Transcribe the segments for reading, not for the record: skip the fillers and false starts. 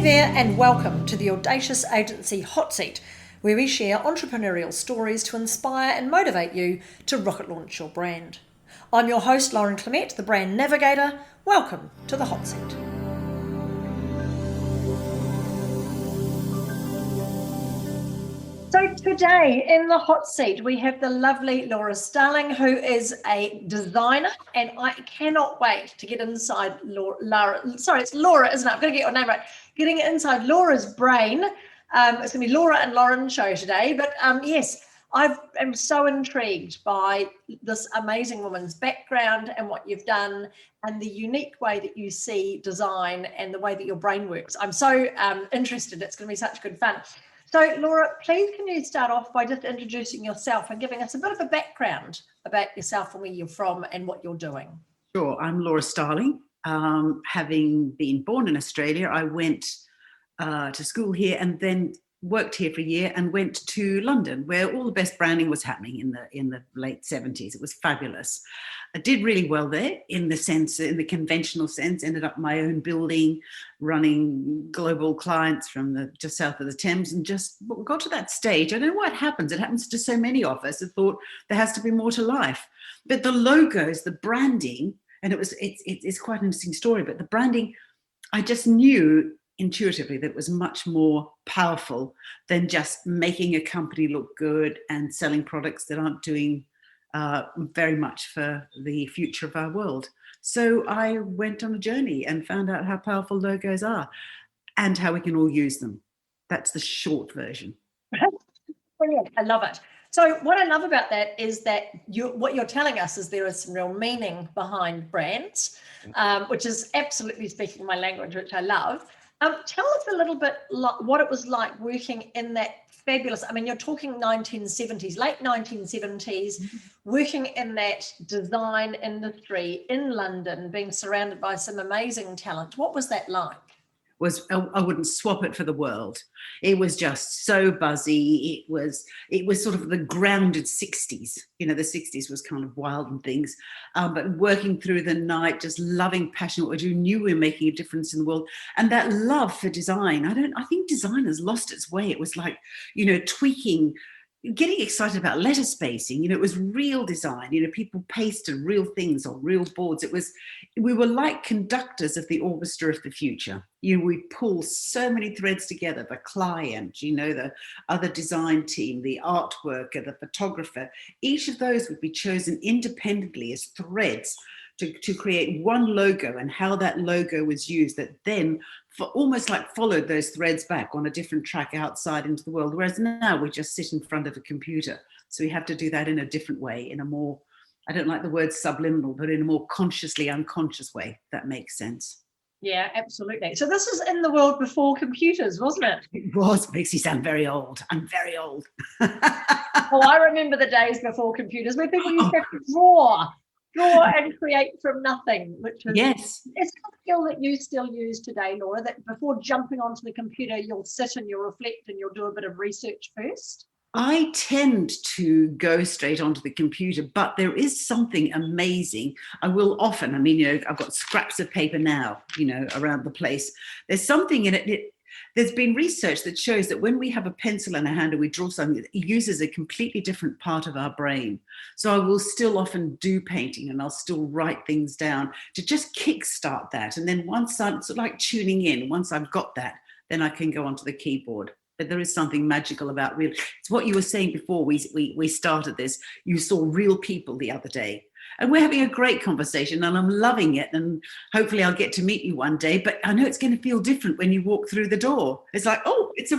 Hey there, and welcome to the Audacious Agency Hot Seat, where we share entrepreneurial stories to inspire and motivate you to rocket launch your brand. I'm your host, Lauren Clement, the brand navigator. Welcome to the Hot Seat. So today in the hot seat, we have the lovely Lora Starling, who is a designer, and I cannot wait to get inside it's Lora, isn't it? I'm going to get your name right. Getting inside Laura's brain. It's going to be Lora and Lauren show today, but yes, I am so intrigued by this amazing woman's background and what you've done and the unique way that you see design and the way that your brain works. I'm so interested. It's going to be such good fun. So, Lora, please can you start off by just introducing yourself and giving us a bit of a background about yourself and where you're from and what you're doing? Sure. I'm Lora Starling. Having been born in Australia, I went to school here and then worked here for a year and went to London, where all the best branding was happening in the late 70s. It was fabulous. I did really well there in the conventional sense, ended up in my own building, running global clients from just south of the Thames, and just got to that stage. I don't know what happens. It happens to so many of us. I thought there has to be more to life. But the logos, the branding, and it's quite an interesting story, but the branding, I just knew intuitively that it was much more powerful than just making a company look good and selling products that aren't doing very much for the future of our world. So I went on a journey and found out how powerful logos are and how we can all use them. That's the short version. Brilliant. I love it. So what I love about that is that what you're telling us is there is some real meaning behind brands, which is absolutely speaking my language, which I love. Tell us a little bit what it was like working in that fabulous, I mean, you're talking 1970s, late 1970s, working in that design industry in London, being surrounded by some amazing talent. What was that like? I wouldn't swap it for the world. It was just so buzzy. It was sort of the grounded 60s. You know, the 60s was kind of wild and things, but working through the night, just loving, passionate what we do, knew we were making a difference in the world. And that love for design, I think design has lost its way. It was like, you know, tweaking, getting excited about letter spacing. You know, it was real design. You know, people pasted real things on real boards. We were like conductors of the orchestra of the future. You know, we pull so many threads together, the client, you know, the other design team, the artworker, the photographer. Each of those would be chosen independently as threads to create one logo, and how that logo was used that then almost like followed those threads back on a different track outside into the world. Whereas now we just sit in front of a computer. So we have to do that in a different way, in a more, I don't like the word subliminal, but in a more consciously unconscious way. That makes sense. Yeah, absolutely. So this is in the world before computers, wasn't it? It was. Makes you sound very old. I'm very old. Oh, I remember the days before computers where people used to have to draw and create from nothing, which is, yes, it's a skill that you still use today, Lora, that before jumping onto the computer, you'll sit and you'll reflect and you'll do a bit of research first. I tend to go straight onto the computer, but there is something amazing. I will often, I mean, you know, I've got scraps of paper now, you know, around the place. There's something in it. There's been research that shows that when we have a pencil in our hand and we draw something, it uses a completely different part of our brain. So I will still often do painting and I'll still write things down to just kickstart that. And then once I'm sort of like tuning in, once I've got that, then I can go onto the keyboard. But there is something magical about real. It's what you were saying before we started this. You saw real people the other day. And we're having a great conversation and I'm loving it. And hopefully I'll get to meet you one day. But I know it's going to feel different when you walk through the door. It's like, oh, it's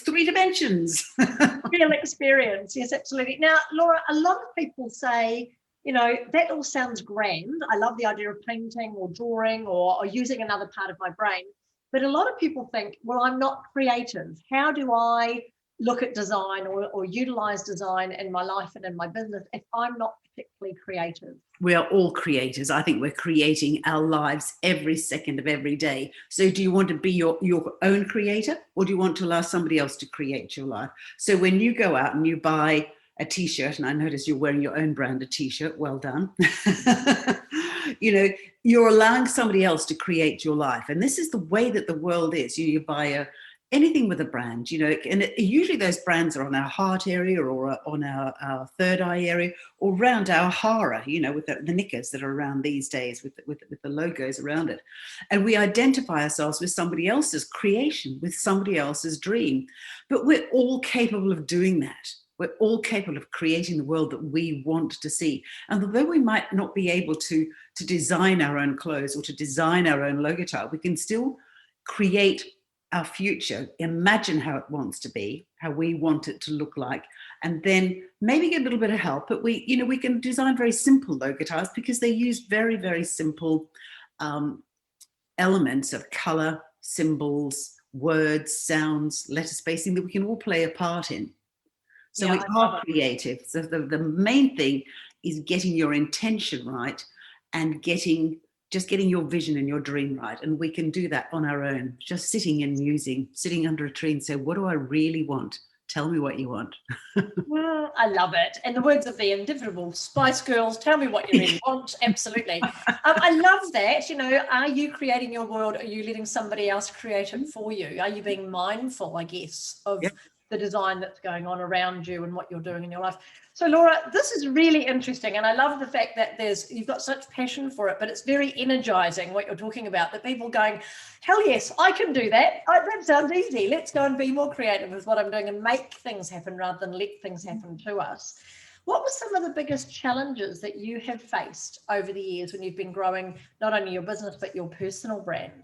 3 dimensions. Real experience. Yes, absolutely. Now, Lora, a lot of people say, you know, that all sounds grand. I love the idea of painting or drawing or using another part of my brain. But a lot of people think, well, I'm not creative. How do I look at design or utilize design in my life and in my business if I'm not particularly creative? We are all creators. I think we're creating our lives every second of every day. So do you want to be your own creator, or do you want to allow somebody else to create your life? So when you go out and you buy a t-shirt, and I notice you're wearing your own brand of t-shirt, well done. You know, you're allowing somebody else to create your life. And this is the way that the world is. You buy anything with a brand, you know, and usually those brands are on our heart area or on our third eye area or around our hara, you know, with the knickers that are around these days with the logos around it. And we identify ourselves with somebody else's creation, with somebody else's dream. But we're all capable of doing that. We're all capable of creating the world that we want to see. And although we might not be able to design our own clothes or to design our own logotype, we can still create our future, imagine how it wants to be, how we want it to look like, and then maybe get a little bit of help. But we can design very simple logotypes because they use very, very simple elements of color, symbols, words, sounds, letter spacing that we can all play a part in. So we are creative. So the main thing is getting your intention right and getting your vision and your dream right. And we can do that on our own, just sitting and musing, sitting under a tree and say, what do I really want? Tell me what you want. Well, I love it. And the words of the indivisible Spice Girls, tell me what you really want. Absolutely. I love that. You know, are you creating your world? Are you letting somebody else create it for you? Are you being mindful, I guess, of the design that's going on around you and what you're doing in your life? So Lora, this is really interesting. And I love the fact that you've got such passion for it, but it's very energizing what you're talking about, that people going, hell yes, I can do that. That sounds easy. Let's go and be more creative with what I'm doing and make things happen rather than let things happen to us. What were some of the biggest challenges that you have faced over the years when you've been growing not only your business, but your personal brand?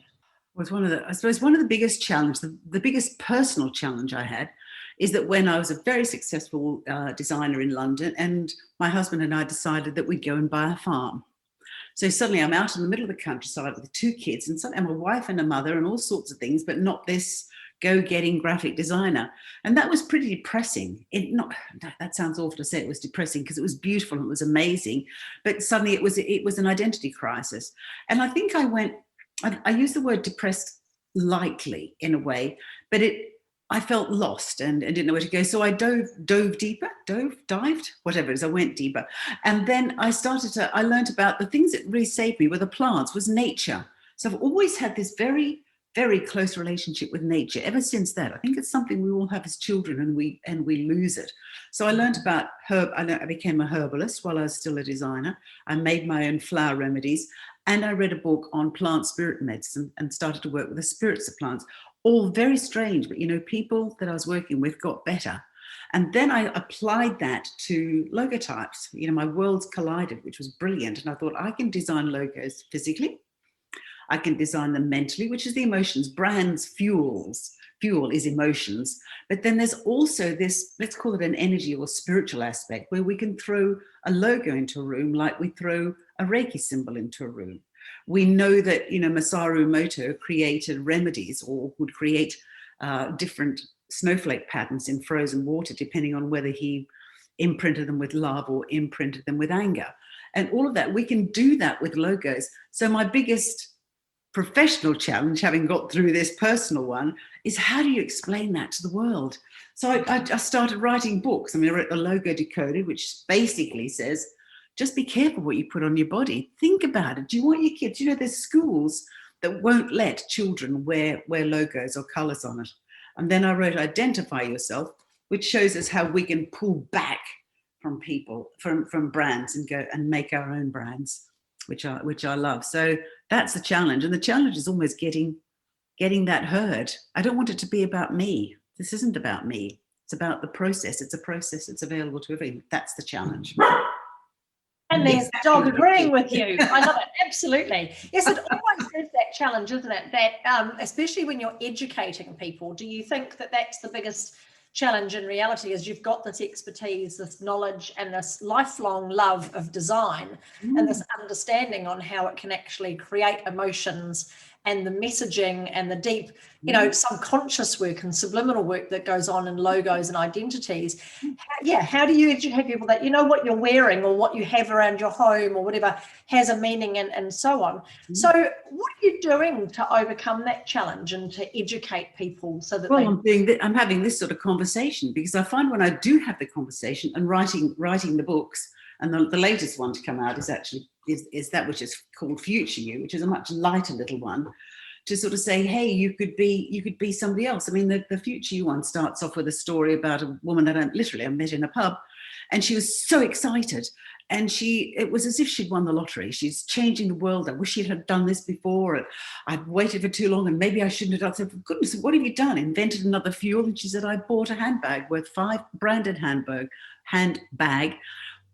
Was one of the biggest challenge, the biggest personal challenge I had is that when I was a very successful designer in London, and my husband and I decided that we'd go and buy a farm. So suddenly I'm out in the middle of the countryside with 2 kids, and suddenly I'm a wife and a mother and all sorts of things, but not this go-getting graphic designer. And that was pretty depressing. That sounds awful to say it was depressing, because it was beautiful and it was amazing, but suddenly it was an identity crisis. And I think I use the word depressed lightly in a way, but I felt lost and didn't know where to go. So I dived, whatever it is, I went deeper. And then I learned about the things that really saved me were the plants, was nature. So I've always had this very, very close relationship with nature ever since that. I think it's something we all have as children and we lose it. So I learned about I became a herbalist while I was still a designer. I made my own flower remedies. And I read a book on plant spirit medicine and started to work with the spirits of plants. All very strange, but, you know, people that I was working with got better. And then I applied that to logotypes. You know, my worlds collided, which was brilliant. And I thought, I can design logos physically. I can design them mentally, which is the emotions. Brands, fuel is emotions. But then there's also this, let's call it an energy or spiritual aspect, where we can throw a logo into a room like we throw a Reiki symbol into a room. We know that, you know, Masaru Emoto created remedies or would create different snowflake patterns in frozen water, depending on whether he imprinted them with love or imprinted them with anger. And all of that, we can do that with logos. So my biggest professional challenge, having got through this personal one, is how do you explain that to the world? So I started writing books. I mean, I wrote The Logo Decoded, which basically says, just be careful what you put on your body. Think about it. Do you want your kids? You know, there's schools that won't let children wear logos or colors on it. And then I wrote Identify Yourself, which shows us how we can pull back from people, from brands, and go and make our own brands, which I love. So that's the challenge. And the challenge is almost getting that heard. I don't want it to be about me. This isn't about me. It's about the process. It's a process. It's available to everyone. That's the challenge. And there's the dog agreeing with you. I love it. Absolutely. Yes, it always is that challenge, isn't it? That especially when you're educating people, do you think that that's the biggest challenge in reality, is you've got this expertise, this knowledge, and this lifelong love of design and this understanding on how it can actually create emotions and the messaging and the deep, you know, subconscious work and subliminal work that goes on in logos and identities. How do you educate people that, you know, what you're wearing or what you have around your home or whatever has a meaning and so on? So what are you doing to overcome that challenge and to educate people so that I'm having this sort of conversation, because I find when I do have the conversation and writing the books, And the latest one to come out is actually is that which is called Future You, which is a much lighter little one, to sort of say, hey, you could be somebody else. I mean, the Future You one starts off with a story about a woman that I met in a pub, and she was so excited. And it was as if she'd won the lottery. She's changing the world. I wish she'd had done this before. And I'd waited for too long, and maybe I shouldn't have done. I said, for goodness, what have you done? Invented another fuel? And she said, I bought a handbag worth branded handbag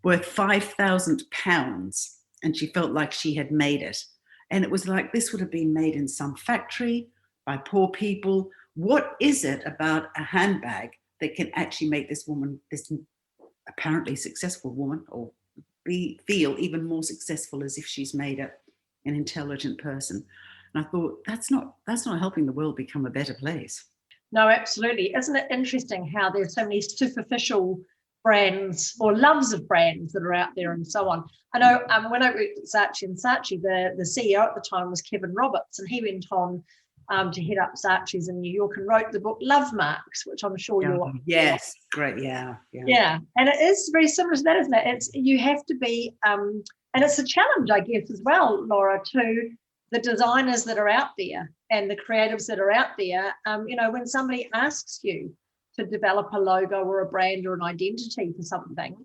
worth £5,000. And she felt like she had made it. And it was like, this would have been made in some factory by poor people. What is it about a handbag that can actually make this woman, this apparently successful woman, or feel even more successful, as if she's made an intelligent person? And I thought, that's not helping the world become a better place. No, absolutely. Isn't it interesting how there's so many superficial brands or loves of brands that are out there and so on? I know when I worked at Saatchi, the CEO at the time was Kevin Roberts, and he went on to head up Saatchi's in New York and wrote the book Love Marks, which I'm sure you're... Yes, great, yeah. And it is very similar to that, isn't it? You have to be, and it's a challenge, I guess, as well, Laura, to the designers that are out there and the creatives that are out there. When somebody asks you to develop a logo or a brand or an identity for something,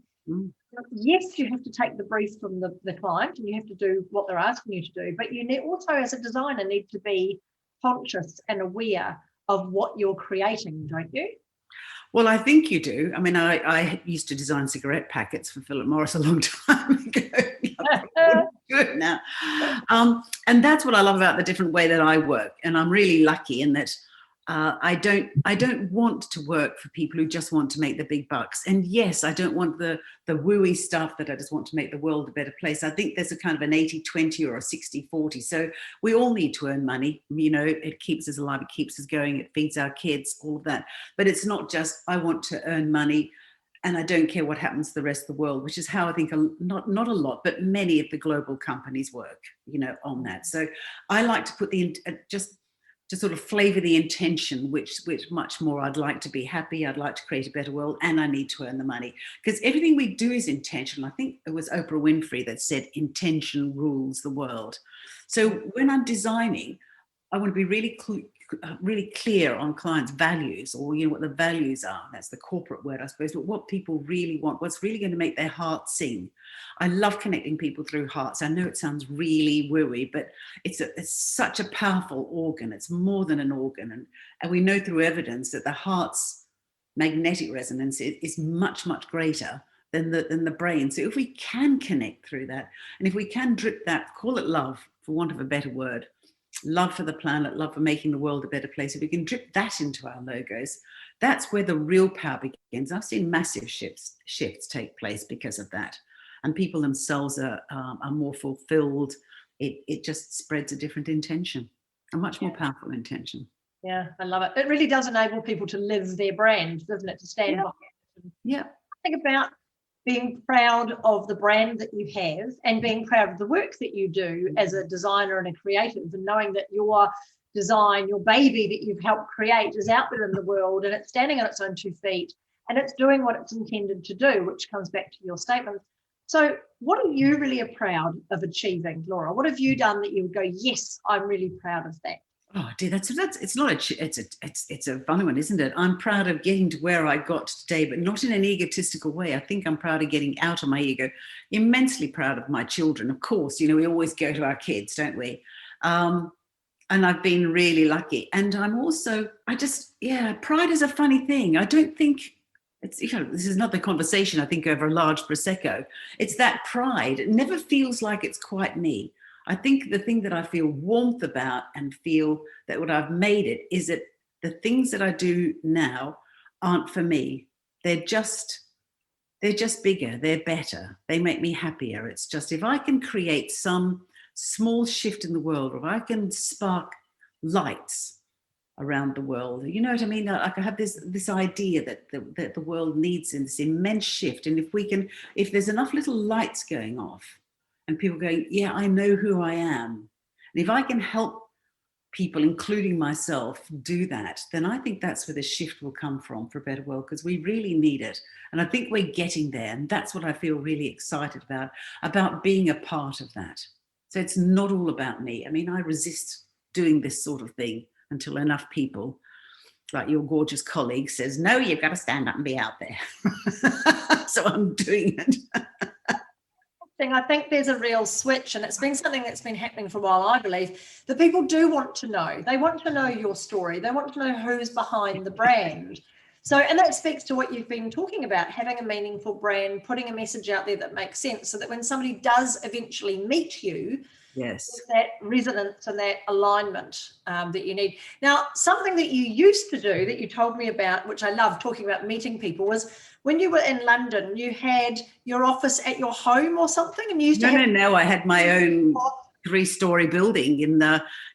yes, you have to take the brief from the client and you have to do what they're asking you to do, but you also, as a designer, need to be conscious and aware of what you're creating, don't you? Well, I think you do. I mean, I used to design cigarette packets for Philip Morris a long time ago. Good now. And that's what I love about the different way that I work. And I'm really lucky in that I don't want to work for people who just want to make the big bucks. And yes, I don't want the wooey stuff that I just want to make the world a better place. I think there's a kind of an 80-20 or a 60-40. So we all need to earn money. It keeps us alive, it keeps us going, it feeds our kids, all of that. But it's not just, I want to earn money and I don't care what happens to the rest of the world, which is how I think not a lot, but many of the global companies work, on that. So I like to put just to sort of flavor the intention, which much more I'd like to be happy, I'd like to create a better world, and I need to earn the money. Because everything we do is intentional. I think it was Oprah Winfrey that said, intention rules the world. So when I'm designing, I want to be really clear on clients' values, or what the values are. That's the corporate word, I suppose, but what people really want, what's really going to make their heart sing. I love connecting people through hearts. I know it sounds really wooey, but it's such a powerful organ. It's more than an organ. And we know through evidence that the heart's magnetic resonance is much, much greater than the brain. So if we can connect through that, and if we can drip that, call it love, for want of a better word, love for the planet, love for making the world a better place, if we can drip that into our logos, that's where the real power begins. I've seen massive shifts take place because of that. And people themselves are more fulfilled. It just spreads a different intention, a much more powerful intention. Yeah, I love it. It really does enable people to live their brand, doesn't it? To stand behind it. Yeah. Think about being proud of the brand that you have and being proud of the work that you do as a designer and a creative, and knowing that your design, your baby that you've helped create, is out there in the world and it's standing on its own 2 feet and it's doing what it's intended to do, which comes back to your statement. So what are you really proud of achieving, Laura? What have you done that you would go, yes, I'm really proud of that? Oh dear, it's a funny one, isn't it? I'm proud of getting to where I got today, but not in an egotistical way. I think I'm proud of getting out of my ego. Immensely proud of my children, of course. We always go to our kids, don't we? And I've been really lucky. And I'm also, pride is a funny thing. I don't think it's, this is not the conversation, I think, over a large Prosecco. It's that pride. It never feels like it's quite me. I think the thing that I feel warmth about and feel that what I've made it is that the things that I do now aren't for me. They're just bigger. They're better. They make me happier. It's just, if I can create some small shift in the world, or if I can spark lights around the world, you know what I mean? Like I have this idea that the world needs in this immense shift. And if there's enough little lights going off, and people going, yeah, I know who I am. And if I can help people, including myself, do that, then I think that's where the shift will come from for a better world, because we really need it. And I think we're getting there. And that's what I feel really excited about being a part of that. So it's not all about me. I mean, I resist doing this sort of thing until enough people, like your gorgeous colleague, says, no, you've got to stand up and be out there. So I'm doing it. I think there's a real switch, and it's been something that's been happening for a while, I believe, that people do want to know. They want to know your story. They want to know who's behind the brand. So, and that speaks to what you've been talking about, having a meaningful brand, putting a message out there that makes sense, so that when somebody does eventually meet you, yes, that resonance and that alignment that you need. Now, something that you used to do that you told me about, which I love talking about meeting people, was when you were in London, you had your office at your home or something, and you used to have. No. I had my own 3-story building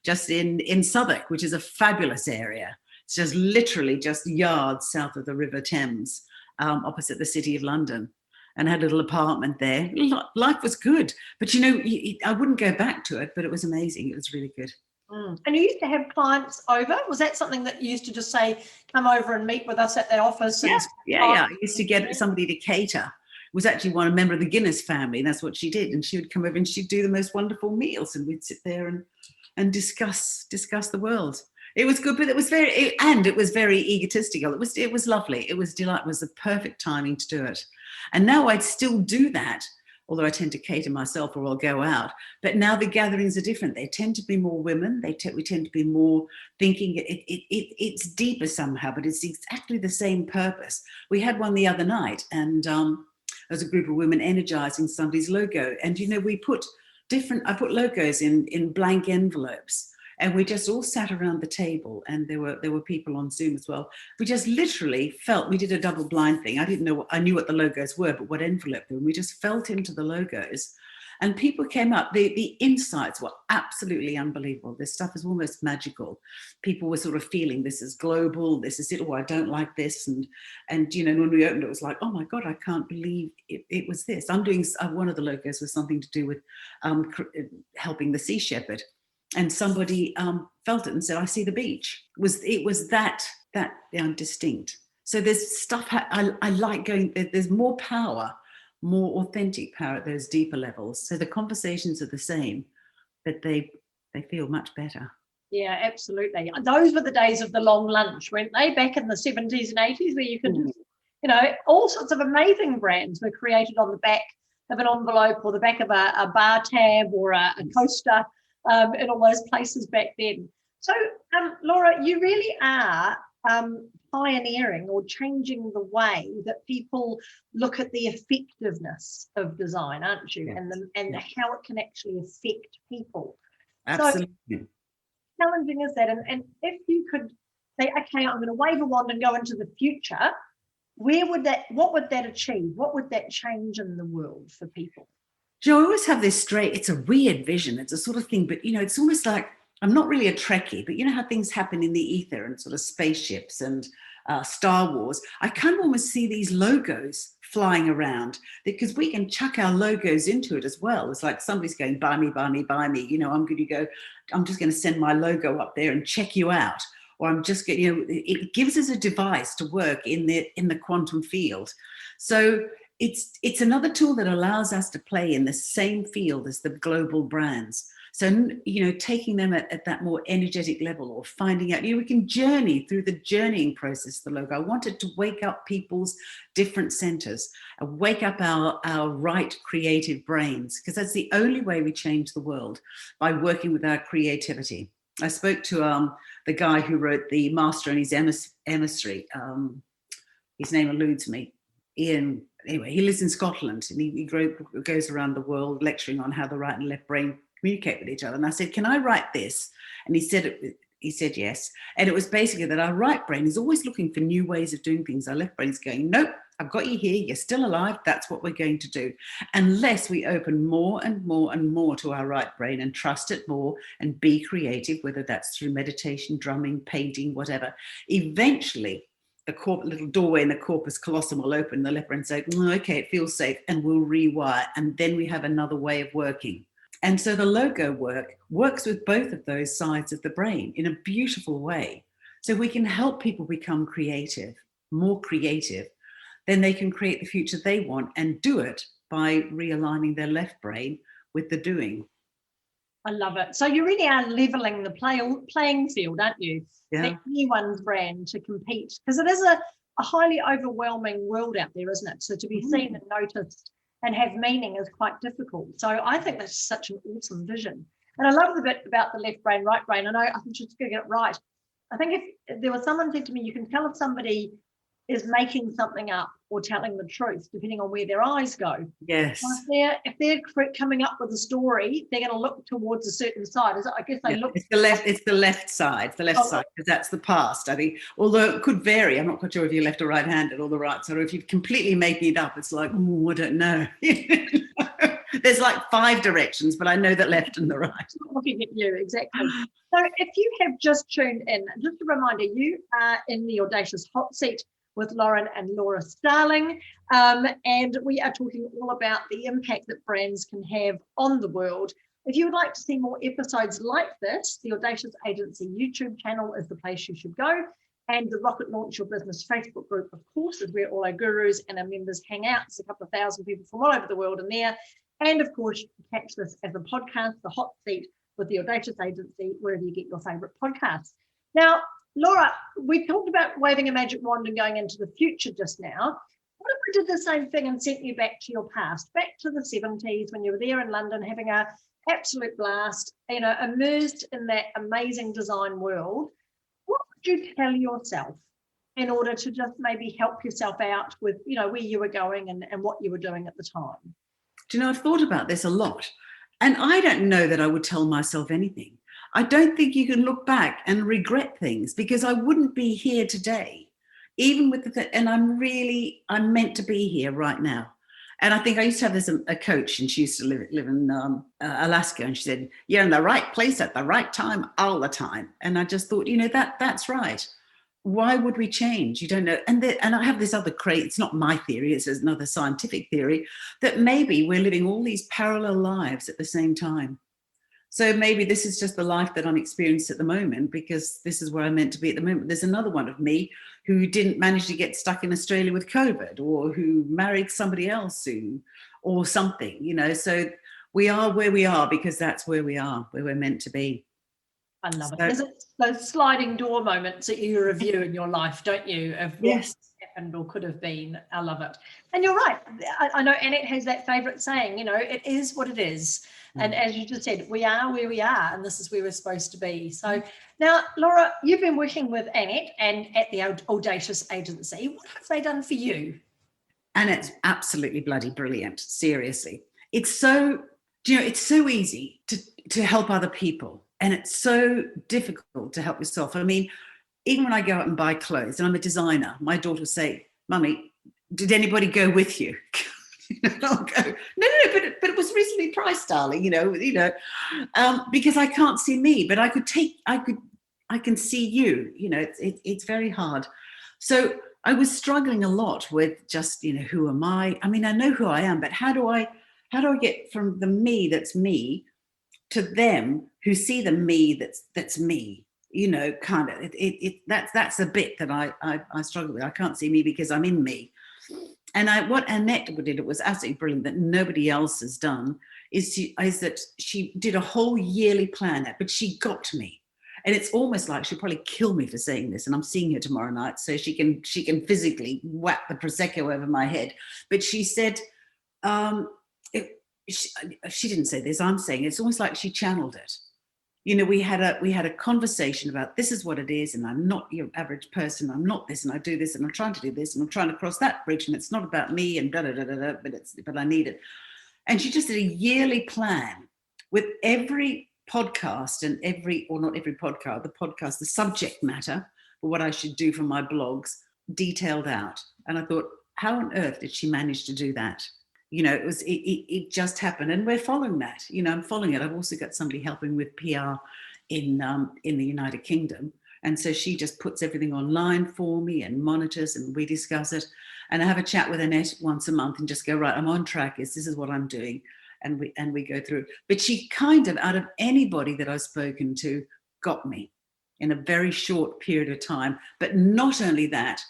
just in Southwark, which is a fabulous area. It's just literally just yards south of the River Thames, opposite the City of London, and had a little apartment there. Life was good, but I wouldn't go back to it, but it was amazing. It was really good. And you used to have clients over? Was that something that you used to just say, come over and meet with us at the office? Yeah. I used to get somebody to cater. It was actually a member of the Guinness family, and that's what she did. And she would come over and she'd do the most wonderful meals, and we'd sit there and discuss the world. It was good, but it was very egotistical. It was lovely. It was delightful. It was the perfect timing to do it. And now I'd still do that, although I tend to cater myself or I'll go out. But now the gatherings are different. They tend to be more women. We tend to be more thinking it's deeper somehow, but it's exactly the same purpose. We had one the other night, and there was a group of women energizing somebody's logo. And, I put logos in blank envelopes. And we just all sat around the table, and there were people on Zoom as well. We just literally felt, we did a double blind thing. I knew what the logos were, but what envelope they were. We just felt into the logos, and people came up. The insights were absolutely unbelievable. This stuff is almost magical. People were sort of feeling, this is global, this is it, or I don't like this. And when we opened it, it was like, oh my God, I can't believe it was this. I'm doing, one of the logos was something to do with helping the Sea Shepherd. And somebody felt it and said, I see the beach. It was that distinct. So there's stuff I like going, there's more power, more authentic power at those deeper levels. So the conversations are the same, but they feel much better. Yeah, absolutely. Those were the days of the long lunch, weren't they? Back in the 70s and 80s, where you could, all sorts of amazing brands were created on the back of an envelope or the back of a bar tab or a coaster. In all those places back then. So, Lora, you really are pioneering or changing the way that people look at the effectiveness of design, aren't you? Yes. And how it can actually affect people. Absolutely. So challenging is that? And if you could say, okay, I'm going to wave a wand and go into the future, what would that achieve? What would that change in the world for people? I always have this it's a weird vision. It's a sort of thing, but, it's almost like, I'm not really a Trekkie, but you know how things happen in the ether and sort of spaceships and Star Wars? I kind of almost see these logos flying around, because we can chuck our logos into it as well. It's like somebody's going, buy me, buy me, buy me. I'm just going to send my logo up there and check you out. Or I'm just getting, it gives us a device to work in the quantum field. So it's another tool that allows us to play in the same field as the global brands. So, taking them at that more energetic level, or finding out, we can journey through the journeying process, the logo. I wanted to wake up people's different centers, wake up our right creative brains, because that's the only way we change the world, by working with our creativity. I spoke to the guy who wrote The Master and His Emissary. His name eludes me. Ian, anyway, he lives in Scotland, and he goes around the world lecturing on how the right and left brain communicate with each other. And I said, can I write this? And he said yes. And it was basically that our right brain is always looking for new ways of doing things. Our left brain is going, nope, I've got you here, you're still alive, that's what we're going to do. Unless we open more and more and more to our right brain and trust it more and be creative, whether that's through meditation, drumming, painting, whatever, eventually the little doorway in the corpus callosum will open, the left brain say, okay, it feels safe, and we'll rewire. And then we have another way of working. And so the logo works with both of those sides of the brain in a beautiful way. So we can help people become creative, more creative, then they can create the future they want and do it by realigning their left brain with the doing. I love it. So you really are leveling the playing field, aren't you? Yeah. For anyone's brand to compete, because it is a highly overwhelming world out there, isn't it? So to be seen and noticed and have meaning is quite difficult. So I think that's such an awesome vision. And I love the bit about the left brain, right brain. I know I'm just going to get it right. I think if there was someone said to me, you can tell if somebody is making something up or telling the truth, depending on where their eyes go. Yes. If they're coming up with a story, they're going to look towards a certain side. I guess they look. It's the left side, side, because that's the past. I think, although it could vary. I'm not quite sure if you're left or right-handed or the right side, or if you're completely making it up. It's like, oh, I don't know. There's like 5 directions, but I know that left and the right. Looking at you, exactly. So if you have just tuned in, just a reminder, you are in the Audacious Hot Seat with Lauren and Lora Starling, and we are talking all about the impact that brands can have on the world. If you would like to see more episodes like this, the Audacious Agency YouTube channel is the place you should go, and the Rocket Launch Your Business Facebook group, of course, is where all our gurus and our members hang out. It's a couple of thousand people from all over the world in there. And of course, you can catch this as a podcast, The Hot Seat with the Audacious Agency, wherever you get your favourite podcasts. Now, Lora, we talked about waving a magic wand and going into the future just now. What if we did the same thing and sent you back to your past, back to the 70s when you were there in London having an absolute blast, immersed in that amazing design world? What would you tell yourself in order to just maybe help yourself out with, where you were going and what you were doing at the time? Do you know, I've thought about this a lot, and I don't know that I would tell myself anything. I don't think you can look back and regret things, because I wouldn't be here today, even with and I'm meant to be here right now. And I think I used to have a coach, and she used to live in Alaska, and she said, you're in the right place at the right time all the time. And I just thought, that's right. Why would we change? You don't know. And I have this other it's not my theory, it's another scientific theory, that maybe we're living all these parallel lives at the same time. So maybe this is just the life that I'm experiencing at the moment, because this is where I'm meant to be at the moment. There's another one of me who didn't manage to get stuck in Australia with COVID, or who married somebody else or something, so we are where we are because that's where we are, where we're meant to be. I love it. There's those sliding door moments that you review in your life, don't you? Of what happened or could have been. I love it. And you're right. I know Annette has that favourite saying, it is what it is. And as you just said, we are where we are, and this is where we're supposed to be. So now, Lora, you've been working with Annette and at the Audacious Agency. What have they done for you? Annette's absolutely bloody brilliant. Seriously. It's so easy to help other people. And it's so difficult to help yourself. I mean, even when I go out and buy clothes, and I'm a designer, my daughter will say, Mummy, did anybody go with you? I'll go, no, but it was reasonably priced, darling, because I can't see me, but I can see you, it's very hard. So I was struggling a lot with just, who am I? I mean, I know who I am, but how do I get from the me that's me to them who see the me that's me, kind of that's a bit that I struggle with. I can't see me because I'm in me. And what Annette did, it was absolutely brilliant, that nobody else has done, is that she did a whole yearly plan, but she got me. And it's almost like she'll probably kill me for saying this, and I'm seeing her tomorrow night, so she can physically whack the Prosecco over my head. But she said, she didn't say this, I'm saying it's almost like she channeled it. We had a conversation about, this is what it is, and I'm not your average person, I'm not this, and I do this, and I'm trying to do this, and I'm trying to cross that bridge, and it's not about me, and but I need it. And she just did a yearly plan with every podcast and the subject matter for what I should do for my blogs detailed out. And I thought, how on earth did she manage to do that? It just happened, and we're following that. I'm following it. I've also got somebody helping with PR in the United Kingdom, and so she just puts everything online for me and monitors, and we discuss it. And I have a chat with Annette once a month and just go, right, I'm on track. This is what I'm doing, and we go through. But she kind of, out of anybody that I've spoken to, got me in a very short period of time. But not only that,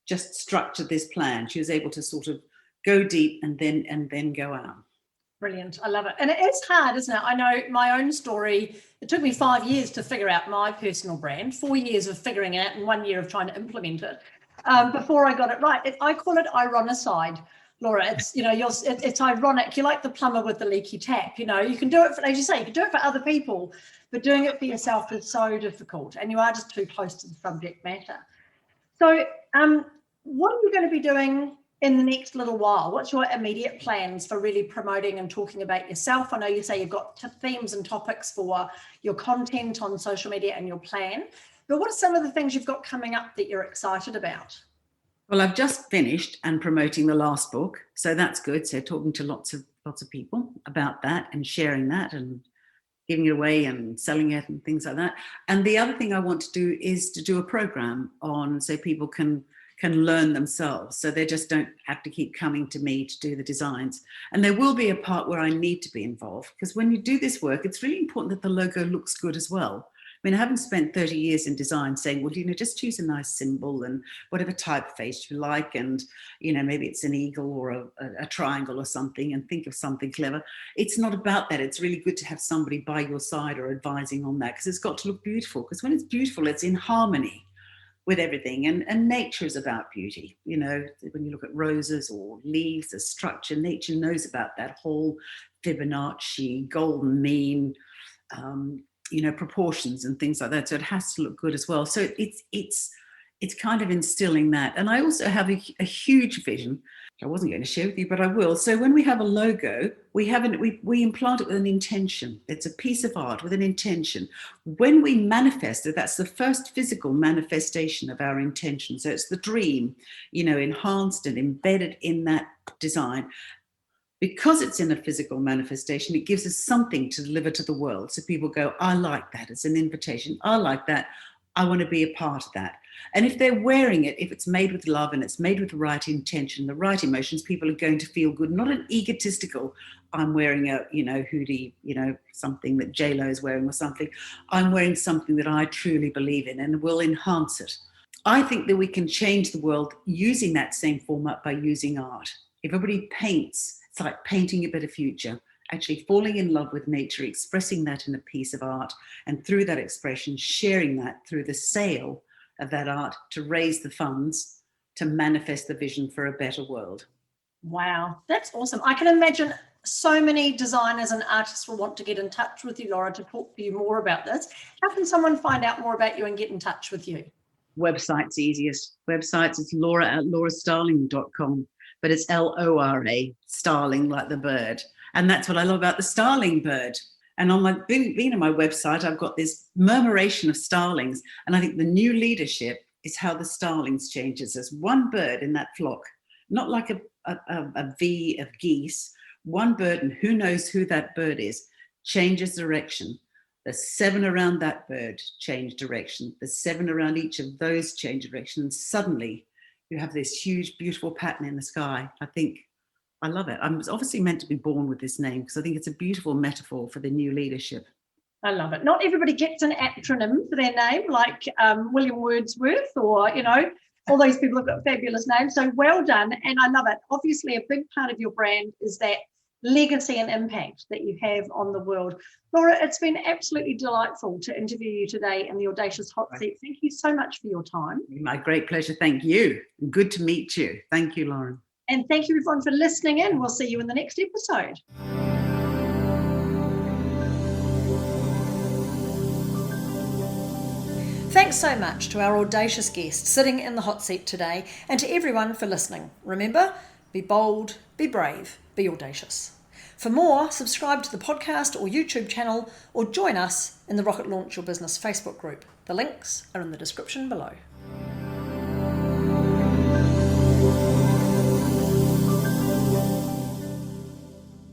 just structured this plan. She was able to sort of go deep and then go out. Brilliant. I love it. And it is hard, isn't it? I know my own story. It took me 5 years to figure out my personal brand, 4 years of figuring it out and 1 year of trying to implement it before I got it right. I call it ironicide, Laura. It's, it's ironic. You're like the plumber with the leaky tap. You can do it for, as you say, you can do it for other people, but doing it for yourself is so difficult, and you are just too close to the subject matter. So what are you going to be doing in the next little while? What's your immediate plans for really promoting and talking about yourself? I know you say you've got themes and topics for your content on social media and your plan, but what are some of the things you've got coming up that you're excited about? Well, I've just finished and promoting the last book, so that's good. So talking to lots of people about that and sharing that and giving it away and selling it and things like that. And the other thing I want to do is to do a program on, so people can learn themselves, so they just don't have to keep coming to me to do the designs. And there will be a part where I need to be involved, because when you do this work, it's really important that the logo looks good as well. I mean, I haven't spent 30 years in design saying, well, just choose a nice symbol and whatever typeface you like, and maybe it's an eagle or a triangle or something, and think of something clever. It's not about that. It's really good to have somebody by your side or advising on that, because it's got to look beautiful, because when it's beautiful, it's in harmony with everything. And nature is about beauty. When you look at roses or leaves, the structure, nature knows about that whole Fibonacci, golden mean, proportions and things like that. So it has to look good as well. So it's kind of instilling that. And I also have a huge vision. I wasn't going to share with you, but I will. So when we have a logo, we implant it with an intention. It's a piece of art with an intention. When we manifest it, that's the first physical manifestation of our intention. So it's the dream, enhanced and embedded in that design. Because it's in a physical manifestation, it gives us something to deliver to the world. So people go, I like that. It's an invitation. I like that. I want to be a part of that. And if they're wearing it, if it's made with love and it's made with the right intention, the right emotions, people are going to feel good. Not an egotistical, I'm wearing a, hoodie, something that J-Lo is wearing or something. I'm wearing something that I truly believe in and will enhance it. I think that we can change the world using that same format by using art. If everybody paints, it's like painting a better future, actually falling in love with nature, expressing that in a piece of art, and through that expression, sharing that through the sale of that art to raise the funds to manifest the vision for a better world. Wow, that's awesome. I can imagine so many designers and artists will want to get in touch with you, Laura, to talk to you more about this. How can someone find out more about you and get in touch with you? Website's easiest. Websites is Lora@lorastarling.com. But it's Lora, Starling, like the bird. And that's what I love about the starling bird. And on being on my website, I've got this murmuration of starlings. And I think the new leadership is how the starlings changes. There's one bird in that flock, not like a V of geese, one bird, and who knows who that bird is, changes direction. The 7 around that bird change direction. The 7 around each of those change direction. And suddenly, you have this huge, beautiful pattern in the sky. I love it. I'm obviously meant to be born with this name because I think it's a beautiful metaphor for the new leadership. I love it. Not everybody gets an acronym for their name, like William Wordsworth or, all those people have got fabulous names. So well done. And I love it. Obviously, a big part of your brand is that legacy and impact that you have on the world. Laura, it's been absolutely delightful to interview you today in the Audacious Hot Seat. Thank you so much for your time. My great pleasure. Thank you. Good to meet you. Thank you, Lauren. And thank you everyone for listening in. We'll see you in the next episode. Thanks so much to our audacious guest sitting in the hot seat today, and to everyone for listening. Remember, be bold, be brave, be audacious. For more, subscribe to the podcast or YouTube channel, or join us in the Rocket Launch Your Business Facebook group. The links are in the description below.